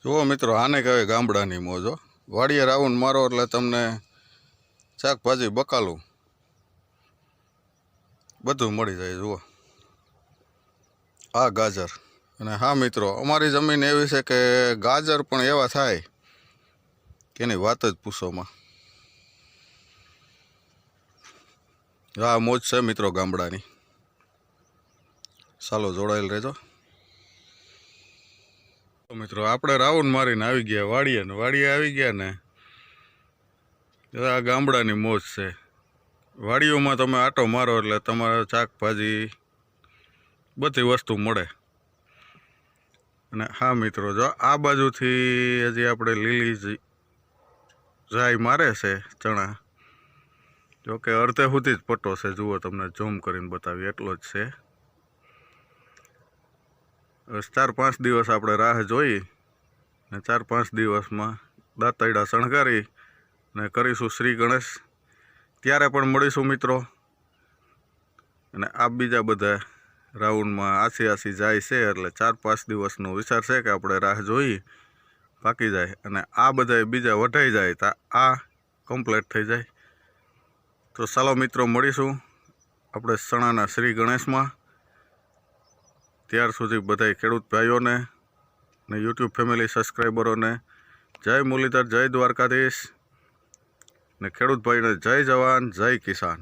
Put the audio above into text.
જુઓ મિત્રો, આને કહેવાય ગામડાની મોજ હો. વાડીએ રાઉન્ડ મારો એટલે તમને શાકભાજી, બકાલું બધું મળી જાય. જુઓ, આ ગાજર. અને હા મિત્રો, અમારી જમીન એવી છે કે ગાજર પણ એવા થાય કે એની વાત જ પૂછોમાં. આ મોજ છે મિત્રો ગામડાની. ચાલો જોડાયેલ રહેજો મિત્રો. આપણે રાઉન્ડ મારીને આવી ગયા વાડીએ ને વાડીએ આવી ગયા ને આ ગામડાની મોજ છે. વાડીઓમાં તમે આટો મારો એટલે તમારે શાકભાજી બધી વસ્તુ મળે. અને હા મિત્રો, જો આ બાજુથી હજી આપણે લીલી રાઈ મારે છે ચણા. જો કે અડધે સુધી જ પટ્ટો છે. જુઓ, તમને ઝૂમ કરીને બતાવી, એટલો જ છે. 4-5 દિવસ આપણે રાહ જોઈ ને 4-5 દિવસમાં દાંતરડા શણગારી ને કરીશું શ્રી ગણેશ. ત્યારે પણ મળીશું મિત્રો. અને આ બીજા બધા રાઉન્ડમાં આસી જાય છે એટલે 4-5 દિવસનો વિચાર છે કે આપણે રાહ જોઈ પાકી જાય અને આ બધા બીજા વઢાઈ જાય તો આ કમ્પ્લીટ થઈ જાય. તો ચાલો મિત્રો, મળીશું આપણે ચણાના શ્રી ગણેશમાં. ત્યાર સુધી બધા ખેડૂત ભાઈઓને ને યુટ્યુબ ફેમિલી સબસ્ક્રાઈબરોને જય મુરલીધર, જય દ્વારકાધીશ. ને ખેડૂત ભાઈને જય જવાન, જય કિસાન.